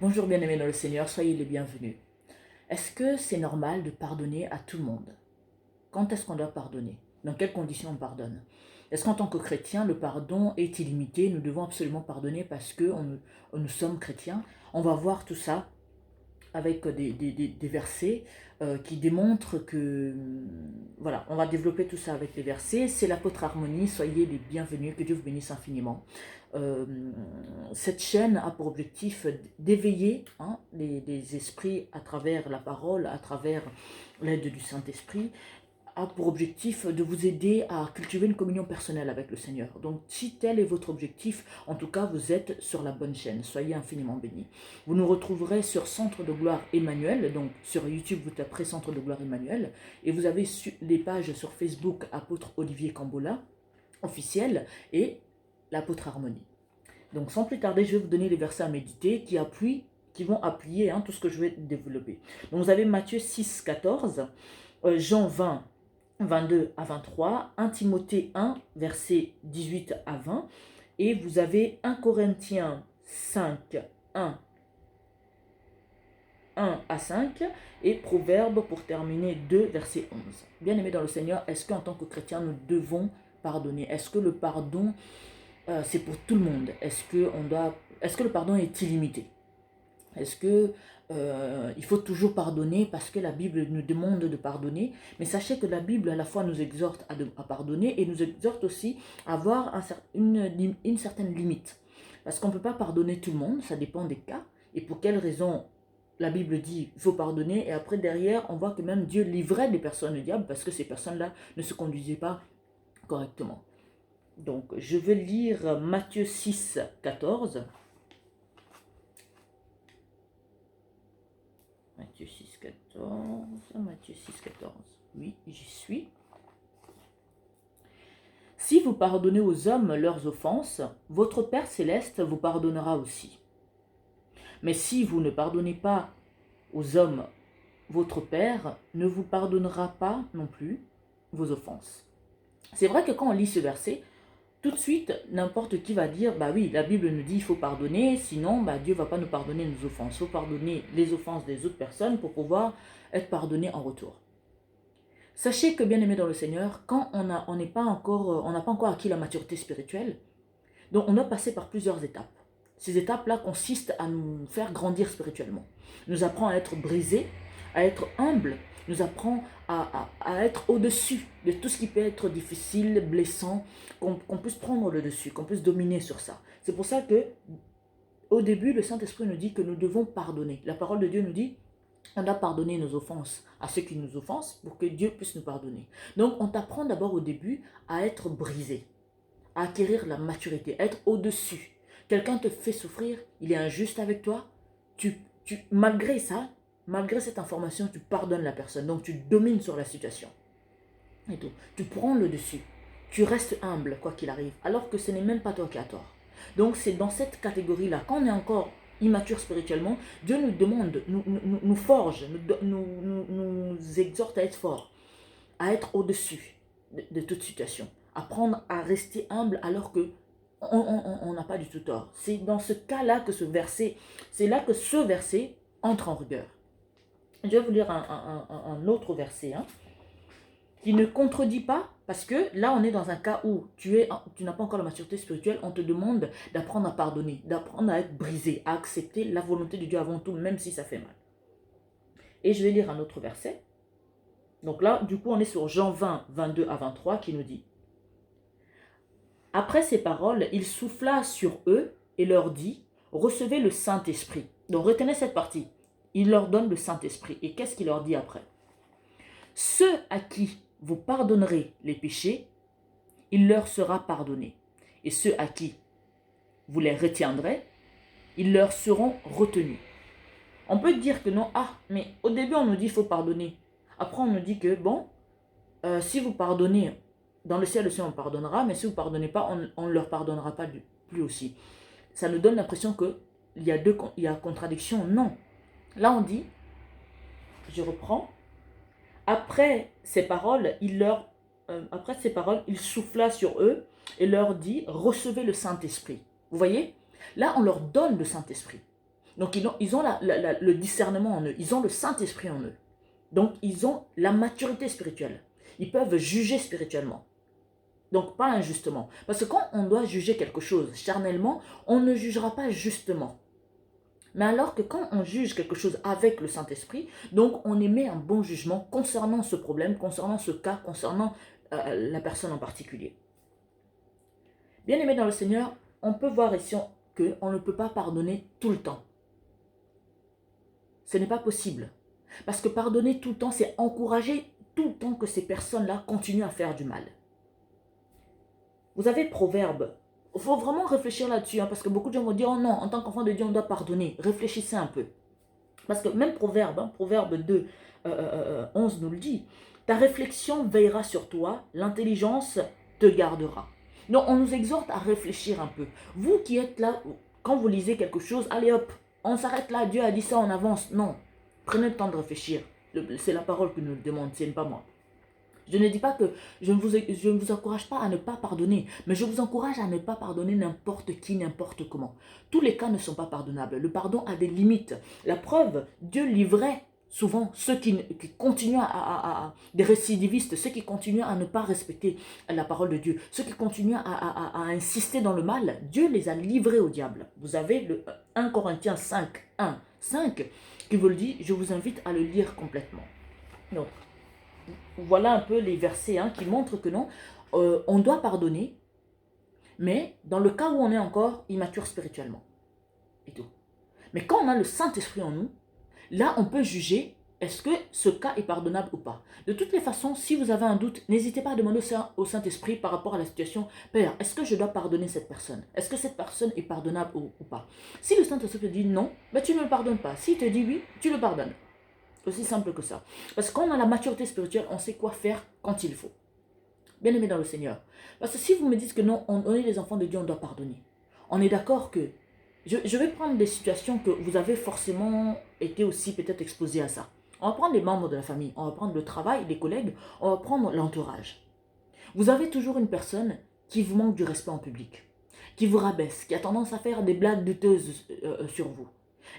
Bonjour bien-aimés dans le Seigneur, soyez les bienvenus. Est-ce que c'est normal de pardonner à tout le monde? Quand est-ce qu'on doit pardonner? Dans quelles conditions on pardonne? Est-ce qu'en tant que chrétien, le pardon est illimité? Nous devons absolument pardonner parce que nous sommes chrétiens. On va voir tout ça avec des versets qui démontrent que, voilà, on va développer tout ça avec les versets. C'est l'apôtre Harmonie, soyez les bienvenus, que Dieu vous bénisse infiniment. Euh, cette chaîne a pour objectif d'éveiller les esprits à travers la parole, à travers l'aide du Saint-Esprit, a pour objectif de vous aider à cultiver une communion personnelle avec le Seigneur. Donc si tel est votre objectif, en tout cas vous êtes sur la bonne chaîne, soyez infiniment bénis. Vous nous retrouverez sur Centre de Gloire Emmanuel, donc sur YouTube vous taperez Centre de Gloire Emmanuel, et vous avez les pages sur Facebook Apôtre Olivier Cambola, officiel, et l'Apôtre Harmonie. Donc sans plus tarder, je vais vous donner les versets à méditer qui vont appuyer tout ce que je vais développer. Donc vous avez Matthieu 6, 14, Jean 20, 22 à 23, 1 Timothée 1, versets 18 à 20, et vous avez 1 Corinthiens 5, 1 à 5, et Proverbes pour terminer 2, verset 11. Bien-aimés dans le Seigneur, est-ce qu'en tant que chrétiens, nous devons pardonner? Est-ce que le pardon, c'est pour tout le monde? Est-ce que le pardon est illimité? Est-ce que il faut toujours pardonner parce que la Bible nous demande de pardonner? Mais sachez que la Bible à la fois nous exhorte à pardonner et nous exhorte aussi à avoir une certaine limite. Parce qu'on ne peut pas pardonner tout le monde, ça dépend des cas. Et pour quelle raison la Bible dit il faut pardonner, et après derrière on voit que même Dieu livrait des personnes au diable parce que ces personnes-là ne se conduisaient pas correctement. Donc je vais lire Matthieu 6, 14. Matthieu 6, 14. Matthieu 6, 14. Oui, j'y suis. Si vous pardonnez aux hommes leurs offenses, votre Père céleste vous pardonnera aussi. Mais si vous ne pardonnez pas aux hommes, votre Père ne vous pardonnera pas non plus vos offenses. C'est vrai que quand on lit ce verset, tout de suite, n'importe qui va dire, bah oui, la Bible nous dit qu'il faut pardonner, sinon Dieu ne va pas nous pardonner nos offenses. Il faut pardonner les offenses des autres personnes pour pouvoir être pardonné en retour. Sachez que, bien aimé dans le Seigneur, quand on n'a pas encore acquis la maturité spirituelle, donc on doit passer par plusieurs étapes. Ces étapes-là consistent à nous faire grandir spirituellement. Nous apprend à être brisés, à être humbles, nous apprend à être au-dessus de tout ce qui peut être difficile, blessant, qu'on puisse prendre le dessus, qu'on puisse dominer sur ça. C'est pour ça que, au début, le Saint-Esprit nous dit que nous devons pardonner. La parole de Dieu nous dit on doit pardonner nos offenses à ceux qui nous offensent pour que Dieu puisse nous pardonner. Donc, on t'apprend d'abord au début à être brisé, à acquérir la maturité, à être au-dessus. Quelqu'un te fait souffrir, il est injuste avec toi, malgré ça, malgré cette information, tu pardonnes la personne, donc tu domines sur la situation. Et tout. Tu prends le dessus, tu restes humble quoi qu'il arrive, alors que ce n'est même pas toi qui as tort. Donc c'est dans cette catégorie-là, quand on est encore immature spirituellement, Dieu nous demande, nous forge, nous exhorte à être fort, à être au-dessus de toute situation, apprendre à rester humble alors que on n'a pas du tout tort. C'est dans ce cas-là que c'est là que ce verset entre en rigueur. Je vais vous lire un autre verset, qui ne contredit pas, parce que là on est dans un cas où tu n'as pas encore la maturité spirituelle, on te demande d'apprendre à pardonner, d'apprendre à être brisé, à accepter la volonté de Dieu avant tout, même si ça fait mal. Et je vais lire un autre verset. Donc là, du coup, on est sur Jean 20, 22 à 23 qui nous dit: Après ces paroles, il souffla sur eux et leur dit: Recevez le Saint-Esprit. Donc retenez cette partie. Il leur donne le Saint-Esprit. Et qu'est-ce qu'il leur dit après? Ceux à qui vous pardonnerez les péchés, il leur sera pardonné. Et ceux à qui vous les retiendrez, ils leur seront retenus. On peut dire que non, mais au début on nous dit qu'il faut pardonner. Après on nous dit que bon, si vous pardonnez, dans le ciel aussi on pardonnera, mais si vous ne pardonnez pas, on ne leur pardonnera pas plus aussi. Ça nous donne l'impression qu'il y a contradiction. Non. Là on dit, je reprends, après ces paroles, il souffla sur eux et leur dit: Recevez le Saint-Esprit. Vous voyez? Là, on leur donne le Saint-Esprit. Donc ils ont le discernement en eux, ils ont le Saint-Esprit en eux. Donc ils ont la maturité spirituelle. Ils peuvent juger spirituellement. Donc pas injustement. Parce que quand on doit juger quelque chose charnellement, on ne jugera pas justement. Mais alors que quand on juge quelque chose avec le Saint-Esprit, donc on émet un bon jugement concernant ce problème, concernant ce cas, concernant la personne en particulier. Bien-aimés dans le Seigneur, on peut voir ici qu'on ne peut pas pardonner tout le temps. Ce n'est pas possible. Parce que pardonner tout le temps, c'est encourager tout le temps que ces personnes-là continuent à faire du mal. Vous avez Proverbe. Il faut vraiment réfléchir là-dessus, parce que beaucoup de gens vont dire, oh non, en tant qu'enfant de Dieu, on doit pardonner. Réfléchissez un peu. Parce que même Proverbe, Proverbe 2, 11 nous le dit, ta réflexion veillera sur toi, l'intelligence te gardera. Donc on nous exhorte à réfléchir un peu. Vous qui êtes là, quand vous lisez quelque chose, allez hop, on s'arrête là, Dieu a dit ça, on avance. Non, prenez le temps de réfléchir. C'est la parole que nous le demande, ce n'est pas moi. Je ne dis pas que je ne vous encourage pas à ne pas pardonner, mais je vous encourage à ne pas pardonner n'importe qui, n'importe comment. Tous les cas ne sont pas pardonnables. Le pardon a des limites. La preuve, Dieu livrait souvent ceux qui continuent des récidivistes, ceux qui continuent à ne pas respecter la parole de Dieu, ceux qui continuent à insister dans le mal. Dieu les a livrés au diable. Vous avez le 1 Corinthiens 5, 1, 5 qui vous le dit. Je vous invite à le lire complètement. Donc, voilà un peu les versets qui montrent que non, on doit pardonner, mais dans le cas où on est encore immature spirituellement. Et tout. Mais quand on a le Saint-Esprit en nous, là on peut juger est-ce que ce cas est pardonnable ou pas. De toutes les façons, si vous avez un doute, n'hésitez pas à demander au Saint-Esprit par rapport à la situation. Père, est-ce que je dois pardonner cette personne? Est-ce que cette personne est pardonnable ou pas? Si le Saint-Esprit te dit non, ben tu ne le pardonnes pas. S'il te dit oui, tu le pardonnes. Aussi simple que ça. Parce que quand on a la maturité spirituelle, on sait quoi faire quand il faut. Bien aimé dans le Seigneur. Parce que si vous me dites que non, on est les enfants de Dieu, on doit pardonner. On est d'accord que... Je vais prendre des situations que vous avez forcément été aussi peut-être exposés à ça. On va prendre les membres de la famille, on va prendre le travail, les collègues, on va prendre l'entourage. Vous avez toujours une personne qui vous manque du respect en public, qui vous rabaisse, qui a tendance à faire des blagues douteuses sur vous.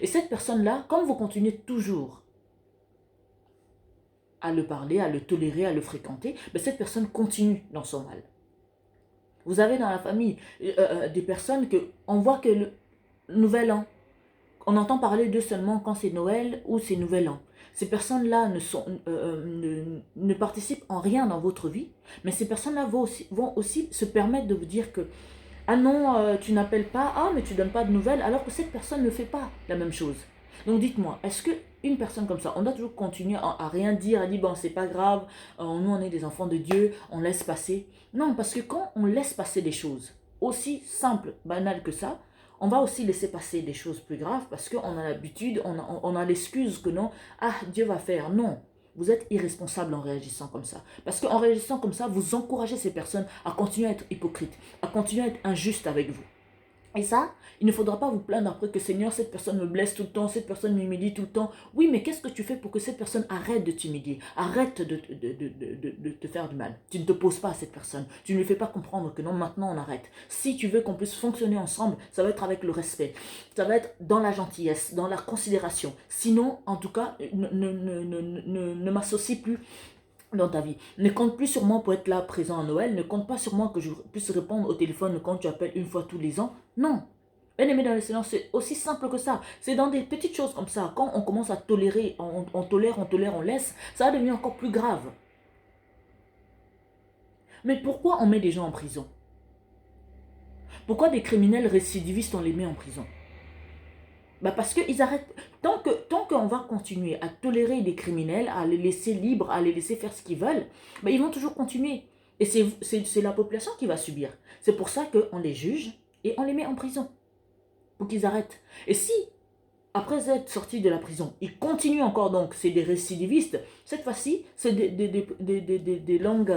Et cette personne-là, comme vous continuez toujours à le parler, à le tolérer, à le fréquenter, mais cette personne continue dans son mal. Vous avez dans la famille des personnes que on voit que le Nouvel An, on entend parler d'eux seulement quand c'est Noël ou c'est Nouvel An. Ces personnes-là ne participent en rien dans votre vie, mais ces personnes-là vont aussi se permettre de vous dire que ah non, tu n'appelles pas, ah mais tu donnes pas de nouvelles, alors que cette personne ne fait pas la même chose. Donc dites-moi, est-ce qu'une personne comme ça, on doit toujours continuer à rien dire, à dire bon c'est pas grave, nous on est des enfants de Dieu, on laisse passer. Non, parce que quand on laisse passer des choses aussi simples, banales que ça, on va aussi laisser passer des choses plus graves parce qu'on a l'habitude, on a l'excuse que non, ah Dieu va faire, non. Vous êtes irresponsable en réagissant comme ça. Parce qu'en réagissant comme ça, vous encouragez ces personnes à continuer à être hypocrites, à continuer à être injustes avec vous. Et ça, il ne faudra pas vous plaindre après que Seigneur, cette personne me blesse tout le temps, cette personne m'humilie tout le temps. Oui, mais qu'est-ce que tu fais pour que cette personne arrête de t'humilier, arrête de te faire du mal? Tu ne te poses pas à cette personne, tu ne lui fais pas comprendre que non, maintenant on arrête. Si tu veux qu'on puisse fonctionner ensemble, ça va être avec le respect, ça va être dans la gentillesse, dans la considération. Sinon, en tout cas, ne m'associe plus dans ta vie. Ne compte plus sur moi pour être là présent à Noël. Ne compte pas sur moi que je puisse répondre au téléphone quand tu appelles une fois tous les ans. Non. Bien aimé dans le Seigneur, c'est aussi simple que ça. C'est dans des petites choses comme ça. Quand on commence à tolérer, on tolère, on laisse, ça va devenir encore plus grave. Mais pourquoi on met des gens en prison? Pourquoi des criminels récidivistes, on les met en prison? Parce qu'ils arrêtent. Tant qu'on va continuer à tolérer des criminels, à les laisser libres, à les laisser faire ce qu'ils veulent, ils vont toujours continuer. Et c'est la population qui va subir. C'est pour ça qu'on les juge et on les met en prison. Pour qu'ils arrêtent. Et si, après être sortis de la prison, ils continuent encore, donc c'est des récidivistes, cette fois-ci, c'est des longues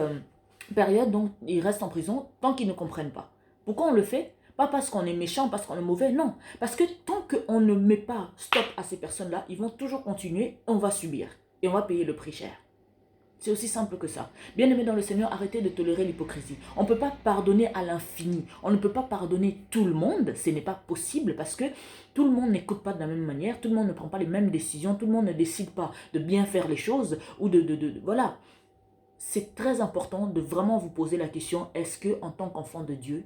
périodes, donc ils restent en prison tant qu'ils ne comprennent pas. Pourquoi on le fait? Pas parce qu'on est méchant, parce qu'on est mauvais, non. Parce que tant qu'on ne met pas stop à ces personnes-là, ils vont toujours continuer, on va subir. Et on va payer le prix cher. C'est aussi simple que ça. Bien-aimés dans le Seigneur, arrêtez de tolérer l'hypocrisie. On ne peut pas pardonner à l'infini. On ne peut pas pardonner tout le monde. Ce n'est pas possible parce que tout le monde n'écoute pas de la même manière. Tout le monde ne prend pas les mêmes décisions. Tout le monde ne décide pas de bien faire les choses. Ou voilà. C'est très important de vraiment vous poser la question, est-ce que en tant qu'enfant de Dieu,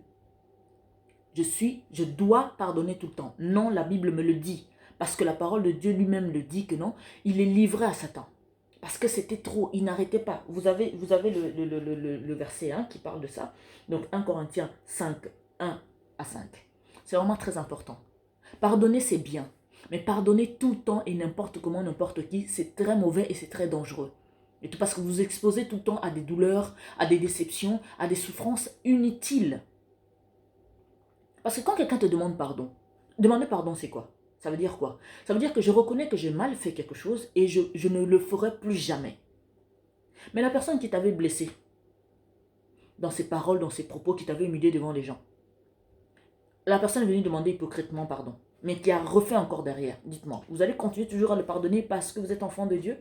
je dois pardonner tout le temps? Non, la Bible me le dit. Parce que la parole de Dieu lui-même le dit que non. Il est livré à Satan. Parce que c'était trop, il n'arrêtait pas. Vous avez le verset 1 qui parle de ça. Donc 1 Corinthiens 5, 1 à 5. C'est vraiment très important. Pardonner, c'est bien. Mais pardonner tout le temps et n'importe comment, n'importe qui, c'est très mauvais et c'est très dangereux. Et tout parce que vous vous exposez tout le temps à des douleurs, à des déceptions, à des souffrances inutiles. Parce que quand quelqu'un te demande pardon, demander pardon, c'est quoi? Ça veut dire quoi? Ça veut dire que je reconnais que j'ai mal fait quelque chose et je ne le ferai plus jamais. Mais la personne qui t'avait blessé, dans ses paroles, dans ses propos, qui t'avait humilié devant les gens, la personne est venue demander hypocritement pardon, mais qui a refait encore derrière. Dites-moi, vous allez continuer toujours à le pardonner parce que vous êtes enfant de Dieu?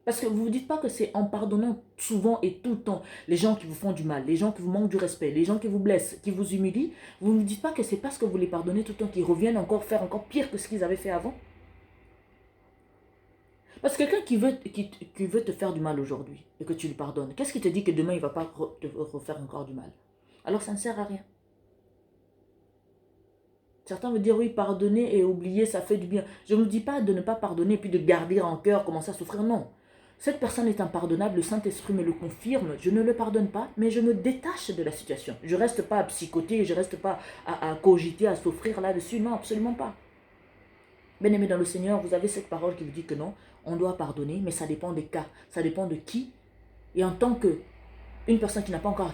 Parce que vous ne vous dites pas que c'est en pardonnant souvent et tout le temps les gens qui vous font du mal, les gens qui vous manquent du respect, les gens qui vous blessent, qui vous humilient, vous ne vous dites pas que c'est parce que vous les pardonnez tout le temps qu'ils reviennent encore faire encore pire que ce qu'ils avaient fait avant? Parce que quelqu'un qui veut te faire du mal aujourd'hui et que tu lui pardonnes, qu'est-ce qui te dit que demain il ne va pas te refaire encore du mal? Alors ça ne sert à rien. Certains veulent dire oui, pardonner et oublier, ça fait du bien. Je ne vous dis pas de ne pas pardonner et puis de garder en cœur, commencer à souffrir, non. Cette personne est impardonnable, le Saint-Esprit me le confirme, je ne le pardonne pas, mais je me détache de la situation. Je ne reste pas à psychoter, je ne reste pas à cogiter, à souffrir là-dessus, non, absolument pas. Bien-aimés dans le Seigneur, vous avez cette parole qui vous dit que non, on doit pardonner, mais ça dépend des cas, ça dépend de qui. Et en tant qu'une personne qui n'a pas encore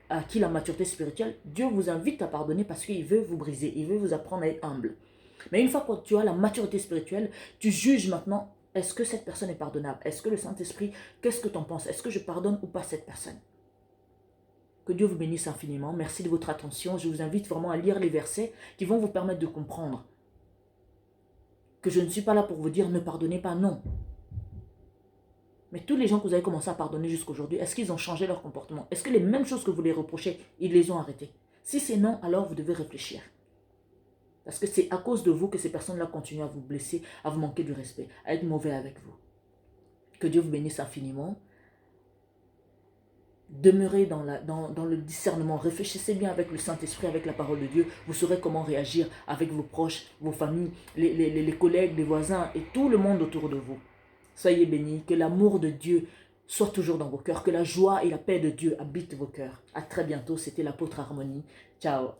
acquis la maturité spirituelle, Dieu vous invite à pardonner parce qu'il veut vous briser, il veut vous apprendre à être humble. Mais une fois que tu as la maturité spirituelle, tu juges maintenant, est-ce que cette personne est pardonnable? Est-ce que le Saint-Esprit, qu'est-ce que tu en penses? Est-ce que je pardonne ou pas cette personne? Que Dieu vous bénisse infiniment. Merci de votre attention. Je vous invite vraiment à lire les versets qui vont vous permettre de comprendre que je ne suis pas là pour vous dire ne pardonnez pas, non. Mais tous les gens que vous avez commencé à pardonner jusqu'aujourd'hui, est-ce qu'ils ont changé leur comportement? Est-ce que les mêmes choses que vous les reprochez, ils les ont arrêtées? Si c'est non, alors vous devez réfléchir. Parce que c'est à cause de vous que ces personnes-là continuent à vous blesser, à vous manquer du respect, à être mauvais avec vous. Que Dieu vous bénisse infiniment. Demeurez dans le discernement. Réfléchissez bien avec le Saint-Esprit, avec la parole de Dieu. Vous saurez comment réagir avec vos proches, vos familles, les collègues, les voisins et tout le monde autour de vous. Soyez bénis. Que l'amour de Dieu soit toujours dans vos cœurs. Que la joie et la paix de Dieu habitent vos cœurs. À très bientôt. C'était l'apôtre Harmonie. Ciao.